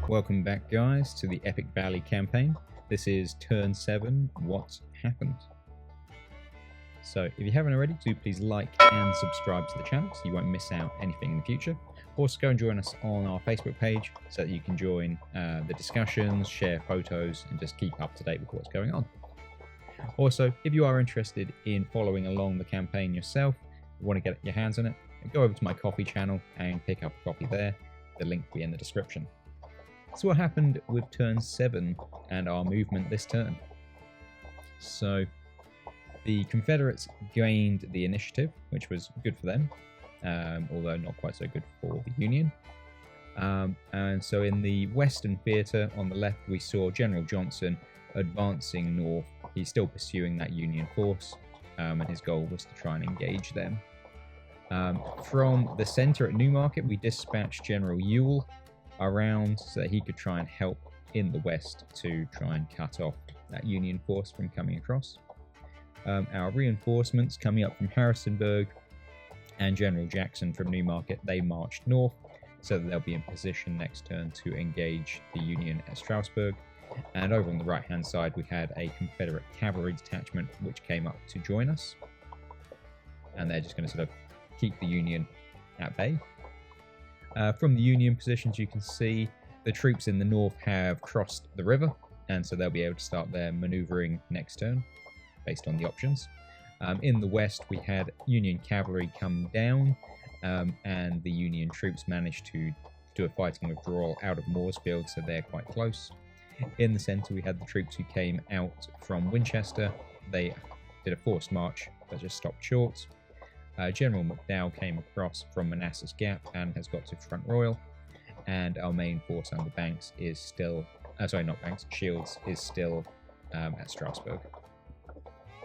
Welcome back, guys, to the Epic Valley Campaign. This is turn 7, What Happened? So, if you haven't already, do please like and subscribe to the channel so you won't miss out anything in the future. Also, go and join us on our Facebook page so that you can join the discussions, share photos, and just keep up to date with what's going on. Also, if you are interested in following along the campaign yourself, want to get your hands on it, go over to my coffee channel and pick up a copy there. The link will be in the description. So what happened with turn 7 and our movement this turn? So the Confederates gained the initiative, which was good for them, although not quite so good for the Union. And so in the Western Theatre on the left, we saw General Johnson advancing north. He's still pursuing that Union force, and his goal was to try and engage them. From the centre at Newmarket, we dispatched General Ewell around so that he could try and help in the west to try and cut off that Union force from coming across. Our reinforcements coming up from Harrisonburg and General Jackson from Newmarket, they marched north so that they'll be in position next turn to engage the Union at Strasbourg. And over on the right hand side we had a Confederate cavalry detachment which came up to join us, and they're just going to sort of keep the Union at bay. From the Union positions, you can see the troops in the north have crossed the river, and so they'll be able to start their manoeuvring next turn based on the options. In the west, we had Union cavalry come down, and the Union troops managed to do a fighting withdrawal out of Mooresfield, so they're quite close. In the centre, we had the troops who came out from Winchester. They did a forced march, but just stopped short. General McDowell came across from Manassas Gap and has got to Front Royal, and our main force under Banks is still, Shields is still at Strasbourg.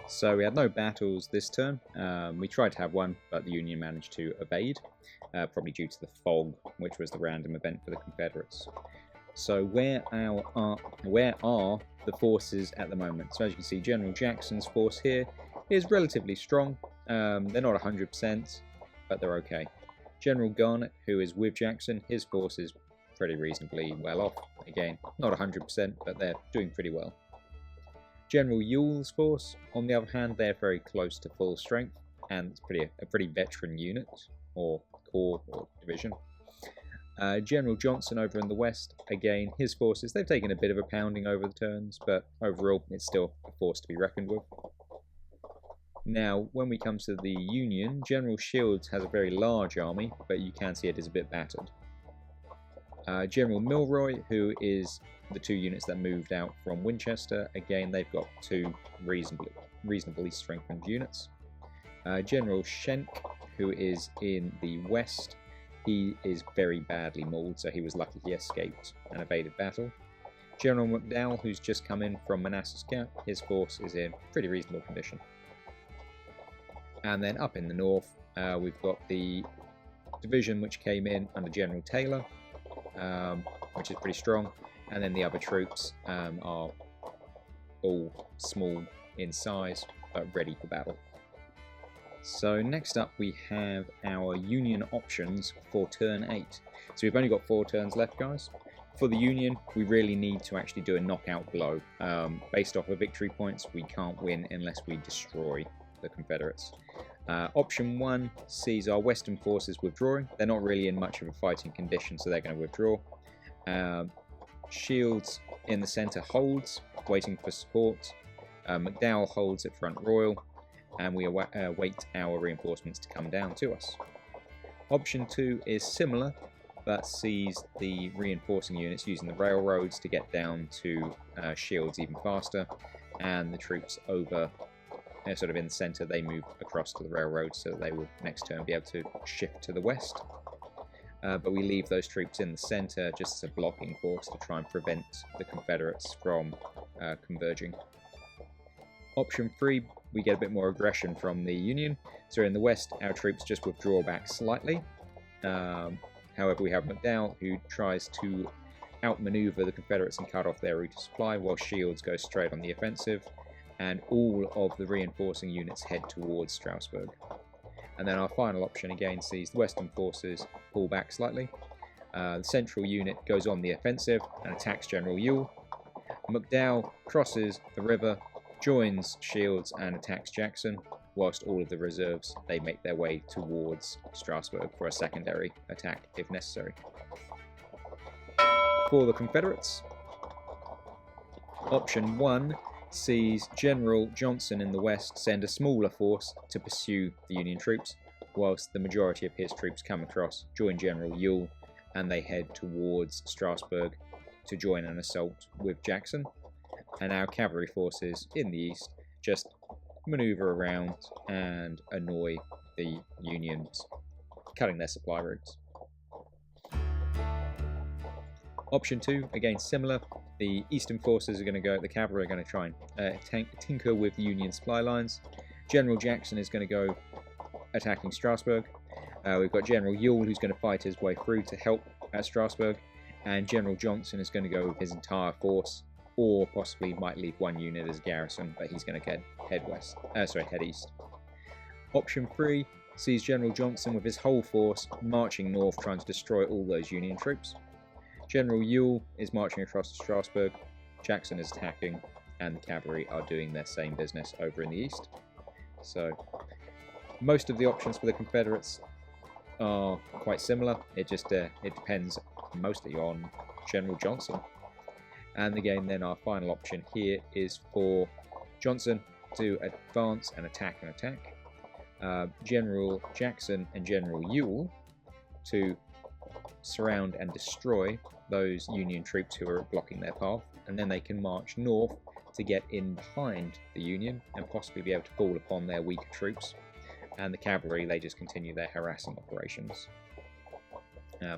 So we had no battles this turn. We tried to have one, but the Union managed to evade, probably due to the fog, which was the random event for the Confederates. So where are the forces at the moment? So as you can see, General Jackson's force here is relatively strong. They're not 100%, but they're okay. General Garnett, who is with Jackson, his force is pretty reasonably well off. Again, not 100%, but they're doing pretty well. General Ewell's force, on the other hand, they're very close to full strength, and it's a pretty veteran unit, or corps, or division. General Johnson over in the west, again, his forces, they've taken a bit of a pounding over the turns, but overall, it's still a force to be reckoned with. Now, when we come to the Union, General Shields has a very large army, but you can see it is a bit battered. General Milroy, who is the two units that moved out from Winchester, again, they've got two reasonably strengthened units. General Schenck, who is in the west, he is very badly mauled, so he was lucky he escaped and evaded battle. General McDowell, who's just come in from Manassas Gap, his force is in pretty reasonable condition. And then up in the north, we've got the division which came in under General Taylor, which is pretty strong. And then the other troops are all small in size, but ready for battle. So next up we have our Union options for turn 8. So we've only got 4 turns left, guys. For the Union, we really need to actually do a knockout blow. Based off of victory points, we can't win unless we destroy the Confederates. Option 1 sees our western forces withdrawing. They're not really in much of a fighting condition, so they're going to withdraw. Shields in the centre holds, waiting for support. McDowell holds at Front Royal, and we await our reinforcements to come down to us. Option 2 is similar, but sees the reinforcing units using the railroads to get down to Shields even faster, and the troops over sort of in the centre, they move across to the railroad, so they will next turn be able to shift to the west. But we leave those troops in the centre just as a blocking force to try and prevent the Confederates from converging. Option 3, we get a bit more aggression from the Union. So in the west, our troops just withdraw back slightly. However, we have McDowell, who tries to outmaneuver the Confederates and cut off their route of supply, while Shields goes straight on the offensive, and all of the reinforcing units head towards Strasbourg. And then our final option again sees the western forces pull back slightly, The central unit goes on the offensive and attacks General Ewell. McDowell crosses the river, joins Shields and attacks Jackson, whilst all of the reserves, they make their way towards Strasbourg for a secondary attack if necessary. For the Confederates, option 1 sees General Johnson in the west send a smaller force to pursue the Union troops, whilst the majority of his troops come across, join General Ewell, and they head towards Strasbourg to join an assault with Jackson. And our cavalry forces in the east just maneuver around and annoy the Unions, cutting their supply routes. Option 2, again similar. The eastern forces are going to go, the cavalry are going to try and tinker with the Union supply lines. General Jackson is going to go attacking Strasbourg. We've got General Ewell who's going to fight his way through to help at Strasbourg, and General Johnson is going to go with his entire force, or possibly might leave one unit as garrison, but he's going to head east. Option 3 sees General Johnson with his whole force marching north, trying to destroy all those Union troops. General Ewell is marching across to Strasbourg, Jackson is attacking, and the cavalry are doing their same business over in the east. So most of the options for the Confederates are quite similar. It just it depends mostly on General Johnson. And again, then our final option here is for Johnson to advance and attack General Jackson and General Ewell to surround and destroy those Union troops who are blocking their path, and then they can march north to get in behind the Union and possibly be able to fall upon their weaker troops. And the cavalry, they just continue their harassing operations.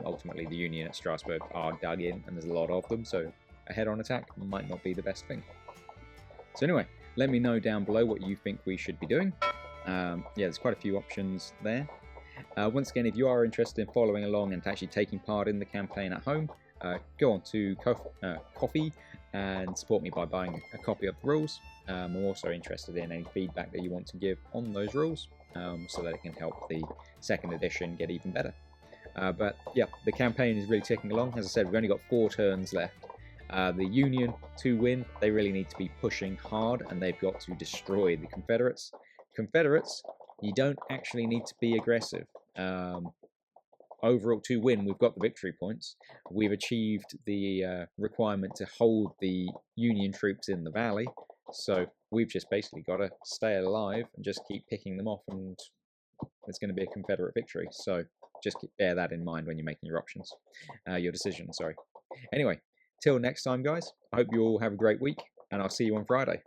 Ultimately, the Union at Strasbourg are dug in, and there's a lot of them, so a head-on attack might not be the best thing. So anyway, let me know down below what you think we should be doing. Yeah, there's quite a few options there. Once again, if you are interested in following along and actually taking part in the campaign at home, go on to Coffee and support me by buying a copy of the rules. I'm also interested in any feedback that you want to give on those rules, so that it can help the second edition get even better. But yeah, the campaign is really ticking along. As I said, we've only got 4 turns left. The Union, to win, they really need to be pushing hard, and they've got to destroy the Confederates. Confederates, you don't actually need to be aggressive. Overall, to win, we've got the victory points. We've achieved the requirement to hold the Union troops in the valley, so we've just basically got to stay alive and just keep picking them off, and it's going to be a Confederate victory. So just bear that in mind when you're making your options, your decision, sorry. Anyway, till next time, guys, I hope you all have a great week, and I'll see you on Friday.